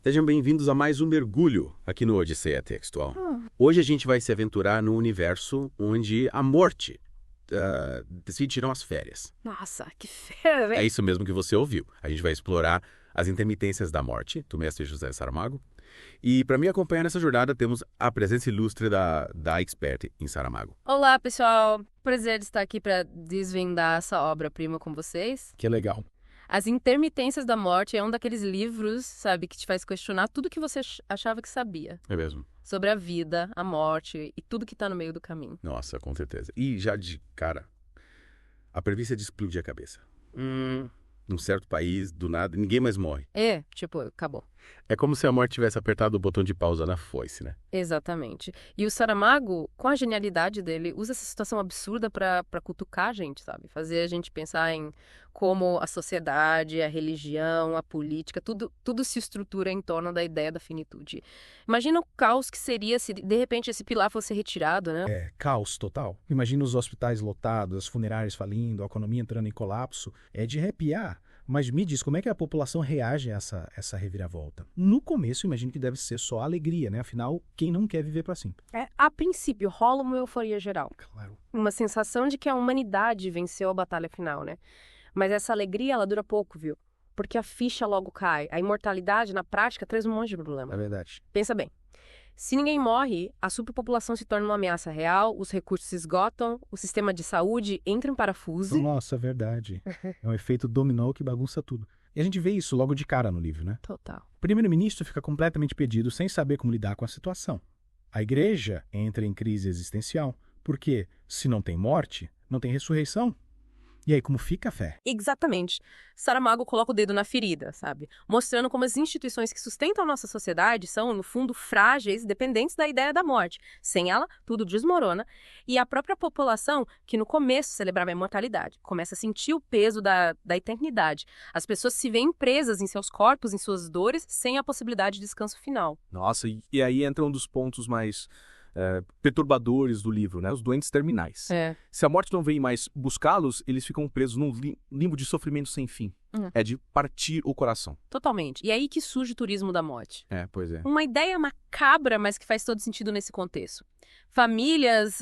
Sejam bem-vindos a mais um mergulho aqui no Odisseia Textual. Hoje a gente vai se aventurar num universo onde a morte decide tirar umas férias. Nossa, que fera, velho! É isso mesmo que você ouviu. A gente vai explorar as intermitências da morte, do mestre José Saramago. E para me acompanhar nessa jornada temos a presença ilustre da expert em Saramago. Olá, pessoal! Prazer de estar aqui para desvendar essa obra-prima com vocês. Que legal. As Intermitências da Morte é um daqueles livros, sabe, que te faz questionar tudo que você achava que sabia. É mesmo. Sobre a vida, a morte e tudo que tá no meio do caminho. Nossa, com certeza. E já de cara, a premissa é de explodir a cabeça. Num certo país, do nada, ninguém mais morre. Acabou. É como se a morte tivesse apertado o botão de pausa na foice, né? Exatamente. E o Saramago, com a genialidade dele, usa essa situação absurda pra cutucar a gente, sabe? Fazer a gente pensar em como a sociedade, a religião, a política, tudo se estrutura em torno da ideia da finitude. Imagina o caos que seria se, de repente, esse pilar fosse retirado, né? É, caos total. Imagina os hospitais lotados, as funerárias falindo, a economia entrando em colapso. É de arrepiar. Mas me diz, como é que a população reage a essa reviravolta? No começo, imagino que deve ser só alegria, né? Afinal, quem não quer viver para sempre? A princípio, rola uma euforia geral. Claro. Uma sensação de que a humanidade venceu a batalha final, né? Mas essa alegria, ela dura pouco, viu? Porque a ficha logo cai. A imortalidade, na prática, traz um monte de problema. É verdade. Pensa bem. Se ninguém morre, a superpopulação se torna uma ameaça real, os recursos se esgotam, o sistema de saúde entra em parafuso. Nossa, é verdade. É um efeito dominó que bagunça tudo. E a gente vê isso logo de cara no livro, né? Total. O primeiro-ministro fica completamente perdido sem saber como lidar com a situação. A igreja entra em crise existencial, porque se não tem morte, não tem ressurreição. E aí, como fica a fé? Exatamente. Saramago coloca o dedo na ferida, sabe? Mostrando como as instituições que sustentam a nossa sociedade são, no fundo, frágeis, dependentes da ideia da morte. Sem ela, tudo desmorona. E a própria população, que no começo celebrava a imortalidade, começa a sentir o peso da eternidade. As pessoas se veem presas em seus corpos, em suas dores, sem a possibilidade de descanso final. Nossa, e aí entra um dos pontos mais perturbadores do livro, né? Os doentes terminais. Se a morte não vem mais buscá-los, eles ficam presos num limbo de sofrimento sem fim. É de partir o coração. Totalmente. E aí que surge o turismo da morte. Pois é. Uma ideia macabra, mas que faz todo sentido nesse contexto. Famílias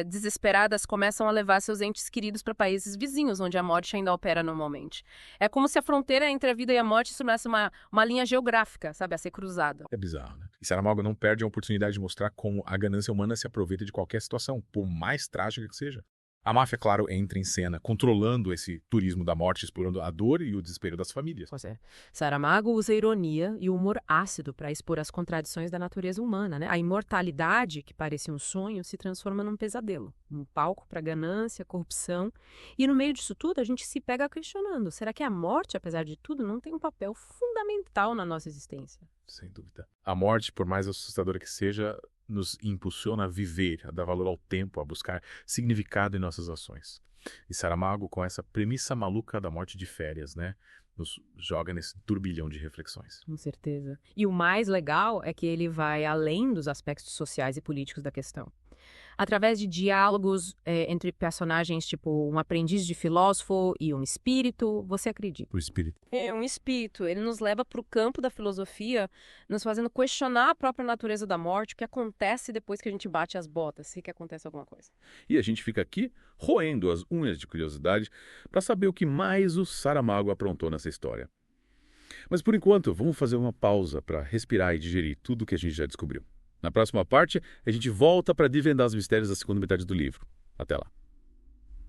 desesperadas começam a levar seus entes queridos para países vizinhos, onde a morte ainda opera normalmente. É como se a fronteira entre a vida e a morte se tornasse uma linha geográfica, sabe, a ser cruzada. É bizarro, né? E Saramago não perde a oportunidade de mostrar como a ganância humana se aproveita de qualquer situação, por mais trágica que seja. A máfia, claro, entra em cena, controlando esse turismo da morte, explorando a dor e o desespero das famílias. Pois é. Saramago usa ironia e humor ácido para expor as contradições da natureza humana, né? A imortalidade, que parecia um sonho, se transforma num pesadelo. Um palco para ganância, corrupção. E no meio disso tudo, a gente se pega questionando. Será que a morte, apesar de tudo, não tem um papel fundamental na nossa existência? Sem dúvida. A morte, por mais assustadora que seja, nos impulsiona a viver, a dar valor ao tempo, a buscar significado em nossas ações. E Saramago, com essa premissa maluca da morte de férias, né, nos joga nesse turbilhão de reflexões. Com certeza. E o mais legal é que ele vai além dos aspectos sociais e políticos da questão. Através de diálogos entre personagens, tipo um aprendiz de filósofo e um espírito, você acredita? O espírito. É um espírito. Ele nos leva para o campo da filosofia, nos fazendo questionar a própria natureza da morte, o que acontece depois que a gente bate as botas, se que acontece alguma coisa. E a gente fica aqui roendo as unhas de curiosidade para saber o que mais o Saramago aprontou nessa história. Mas por enquanto, vamos fazer uma pausa para respirar e digerir tudo o que a gente já descobriu. Na próxima parte, a gente volta para desvendar os mistérios da segunda metade do livro. Até lá.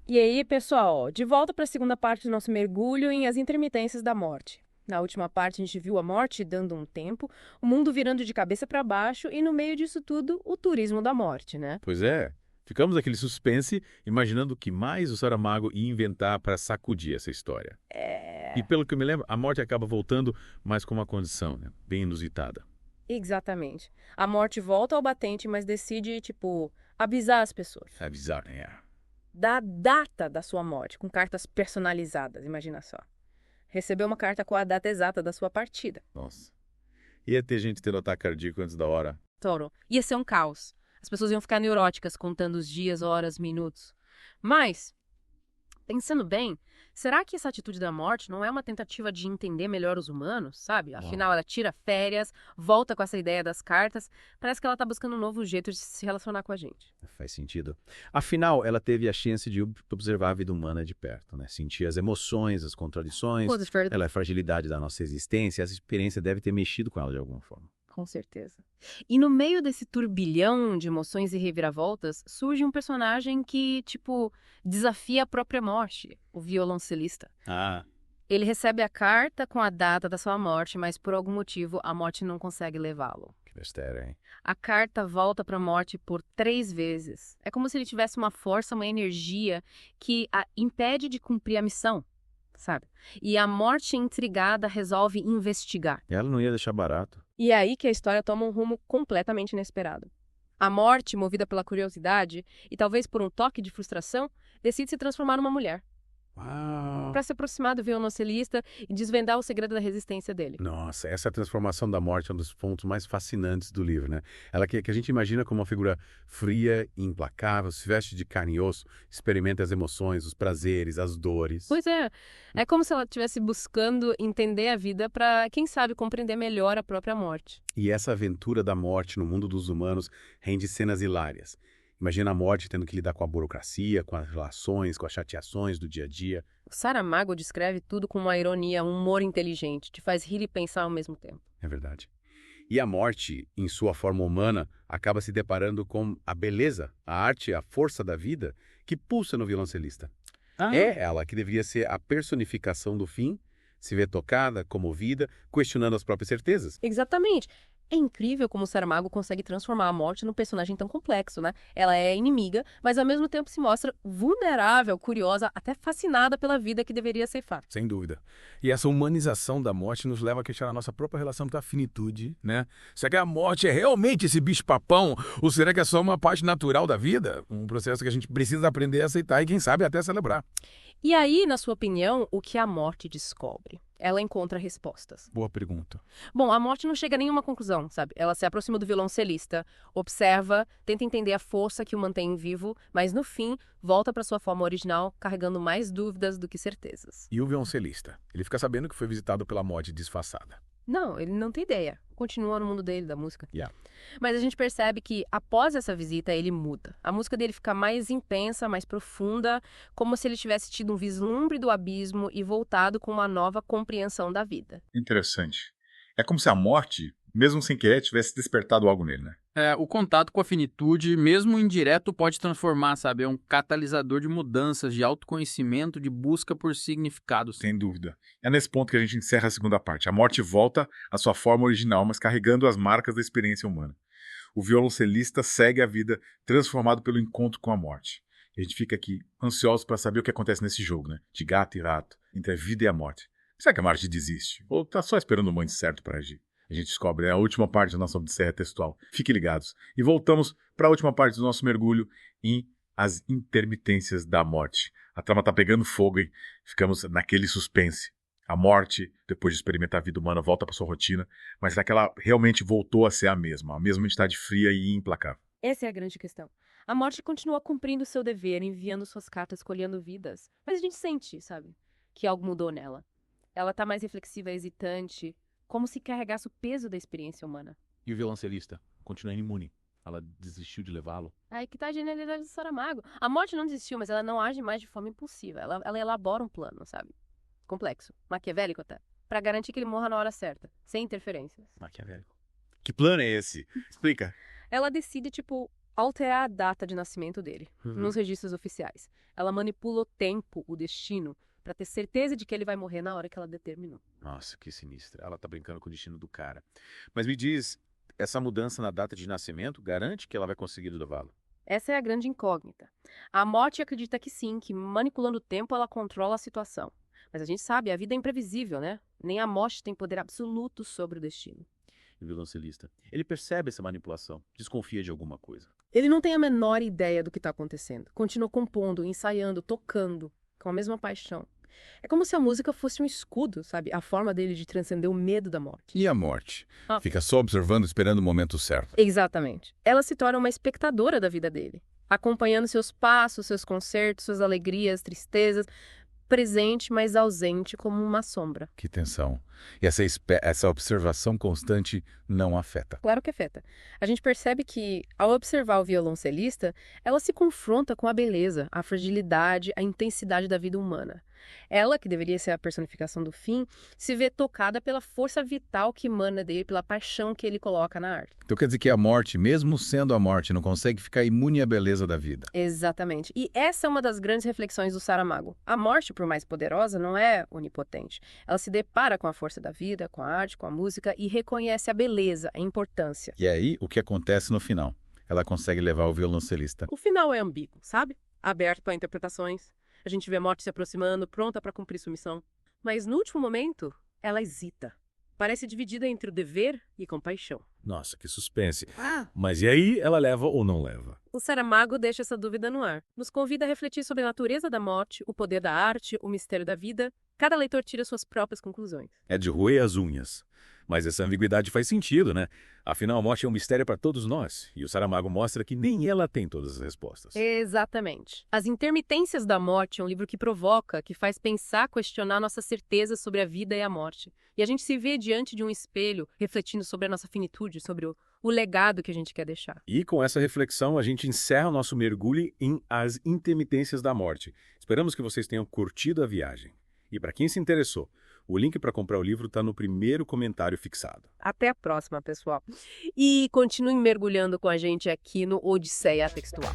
E aí, pessoal, de volta para a segunda parte do nosso mergulho em As Intermitências da Morte. Na última parte, a gente viu a morte dando um tempo, o mundo virando de cabeça para baixo e, no meio disso tudo, o turismo da morte, né? Pois é. Ficamos naquele suspense, imaginando o que mais o Saramago ia inventar para sacudir essa história. E pelo que eu me lembro, a morte acaba voltando, mas com uma condição, né, bem inusitada. Exatamente. A morte volta ao batente, mas decide, avisar as pessoas. Avisar, né? Da data da sua morte, com cartas personalizadas, imagina só. Recebeu uma carta com a data exata da sua partida. Nossa. Ia ter gente tendo ataque cardíaco antes da hora. Toro. Ia ser um caos. As pessoas iam ficar neuróticas contando os dias, horas, minutos. Mas, pensando bem, será que essa atitude da morte não é uma tentativa de entender melhor os humanos, sabe? Afinal, ela tira férias, volta com essa ideia das cartas. Parece que ela tá buscando um novo jeito de se relacionar com a gente. Faz sentido. Afinal, ela teve a chance de observar a vida humana de perto, né? Sentir as emoções, as contradições, a fragilidade da nossa existência. Essa experiência deve ter mexido com ela de alguma forma. Com certeza. E no meio desse turbilhão de emoções e reviravoltas, surge um personagem que, desafia a própria morte, o violoncelista. Ele recebe a carta com a data da sua morte, mas por algum motivo a morte não consegue levá-lo. Que besteira, hein? A carta volta para a morte por 3 vezes. É como se ele tivesse uma força, uma energia que a impede de cumprir a missão, sabe? E a morte intrigada resolve investigar. Ela não ia deixar barato. E é aí que a história toma um rumo completamente inesperado. A morte, movida pela curiosidade e talvez por um toque de frustração, decide se transformar numa mulher. Para se aproximar do violoncelista e desvendar o segredo da resistência dele. Nossa, essa transformação da morte é um dos pontos mais fascinantes do livro, né? Ela que a gente imagina como uma figura fria e implacável, se veste de carne e osso, experimenta as emoções, os prazeres, as dores. Pois é. É como se ela estivesse buscando entender a vida para, quem sabe, compreender melhor a própria morte. E essa aventura da morte no mundo dos humanos rende cenas hilárias. Imagina a morte tendo que lidar com a burocracia, com as relações, com as chateações do dia a dia. O Saramago descreve tudo com uma ironia, um humor inteligente, te faz rir e pensar ao mesmo tempo. É verdade. E a morte, em sua forma humana, acaba se deparando com a beleza, a arte, a força da vida que pulsa no violoncelista. É ela que deveria ser a personificação do fim, se vê tocada, comovida, questionando as próprias certezas. Exatamente. É incrível como o Saramago consegue transformar a morte num personagem tão complexo, né? Ela é inimiga, mas ao mesmo tempo se mostra vulnerável, curiosa, até fascinada pela vida que deveria ceifar. Sem dúvida. E essa humanização da morte nos leva a questionar a nossa própria relação com a finitude, né? Será que a morte é realmente esse bicho-papão? Ou será que é só uma parte natural da vida? Um processo que a gente precisa aprender a aceitar e, quem sabe, até celebrar. E aí, na sua opinião, o que a morte descobre? Ela encontra respostas. Boa pergunta. Bom, a morte não chega a nenhuma conclusão, sabe? Ela se aproxima do violoncelista, observa, tenta entender a força que o mantém vivo, mas no fim, volta para sua forma original, carregando mais dúvidas do que certezas. E o violoncelista? Ele fica sabendo que foi visitado pela morte disfarçada. Não, ele não tem ideia. Continua no mundo dele, da música. Yeah. Mas a gente percebe que, após essa visita, ele muda. A música dele fica mais intensa, mais profunda, como se ele tivesse tido um vislumbre do abismo e voltado com uma nova compreensão da vida. Interessante. É como se a morte, mesmo sem querer, tivesse despertado algo nele, né? O contato com a finitude, mesmo indireto, pode transformar, sabe? É um catalisador de mudanças, de autoconhecimento, de busca por significados. Sem dúvida. É nesse ponto que a gente encerra a segunda parte. A morte volta à sua forma original, mas carregando as marcas da experiência humana. O violoncelista segue a vida transformado pelo encontro com a morte. E a gente fica aqui ansioso para saber o que acontece nesse jogo, né? De gato e rato, entre a vida e a morte. Será que a morte desiste? Ou tá só esperando o momento certo para agir? A gente descobre, é a última parte da nossa odisseia textual. Fiquem ligados. E voltamos para a última parte do nosso mergulho em As Intermitências da Morte. A trama tá pegando fogo e ficamos naquele suspense. A morte, depois de experimentar a vida humana, volta para sua rotina, mas será que ela realmente voltou a ser a mesma entidade fria e implacável? Essa é a grande questão. A morte continua cumprindo seu dever, enviando suas cartas, escolhendo vidas. Mas a gente sente, sabe, que algo mudou nela. Ela tá mais reflexiva, hesitante, como se carregasse o peso da experiência humana. E o violoncelista? Continua imune. Ela desistiu de levá-lo. Aí que tá a genialidade do Saramago. A morte não desistiu, mas ela não age mais de forma impulsiva. Ela elabora um plano, sabe? Complexo, maquiavélico até, pra garantir que ele morra na hora certa, sem interferências. Maquiavélico. Que plano é esse? Explica. Ela decide, alterar a data de nascimento dele, nos registros oficiais. Ela manipula o tempo, o destino, pra ter certeza de que ele vai morrer na hora que ela determinou. Nossa, que sinistra. Ela tá brincando com o destino do cara. Mas me diz, essa mudança na data de nascimento garante que ela vai conseguir levá-lo? Essa é a grande incógnita. A morte acredita que sim, que manipulando o tempo ela controla a situação. Mas a gente sabe, a vida é imprevisível, né? Nem a morte tem poder absoluto sobre o destino. E o violoncelista? Ele percebe essa manipulação, desconfia de alguma coisa. Ele não tem a menor ideia do que está acontecendo. Continua compondo, ensaiando, tocando, com a mesma paixão. É como se a música fosse um escudo, sabe? A forma dele de transcender o medo da morte. E a morte? Fica só observando, esperando o momento certo. Exatamente. Ela se torna uma espectadora da vida dele, acompanhando seus passos, seus concertos, suas alegrias, tristezas, presente, mas ausente como uma sombra. Que tensão. E essa observação constante não afeta. Claro que afeta. A gente percebe que, ao observar o violoncelista, ela se confronta com a beleza, a fragilidade, a intensidade da vida humana. Ela, que deveria ser a personificação do fim, se vê tocada pela força vital que emana dele, pela paixão que ele coloca na arte. Então quer dizer que a morte, mesmo sendo a morte, não consegue ficar imune à beleza da vida. Exatamente. E essa é uma das grandes reflexões do Saramago. A morte, por mais poderosa, não é onipotente. Ela se depara com a força da vida, com a arte, com a música e reconhece a beleza, a importância. E aí, o que acontece no final? Ela consegue levar o violoncelista. O final é ambíguo, sabe? Aberto para interpretações. A gente vê a morte se aproximando, pronta para cumprir sua missão. Mas no último momento, ela hesita. Parece dividida entre o dever e compaixão. Nossa, que suspense. Mas e aí, ela leva ou não leva? O Saramago deixa essa dúvida no ar. Nos convida a refletir sobre a natureza da morte, o poder da arte, o mistério da vida. Cada leitor tira suas próprias conclusões. É de roer as unhas. Mas essa ambiguidade faz sentido, né? Afinal, a morte é um mistério para todos nós. E o Saramago mostra que nem ela tem todas as respostas. Exatamente. As Intermitências da Morte é um livro que provoca, que faz pensar, questionar nossa certeza sobre a vida e a morte. E a gente se vê diante de um espelho, refletindo sobre a nossa finitude, sobre o legado que a gente quer deixar. E com essa reflexão, a gente encerra o nosso mergulho em As Intermitências da Morte. Esperamos que vocês tenham curtido a viagem. E para quem se interessou, o link para comprar o livro está no primeiro comentário fixado. Até a próxima, pessoal. E continuem mergulhando com a gente aqui no Odisseia Textual.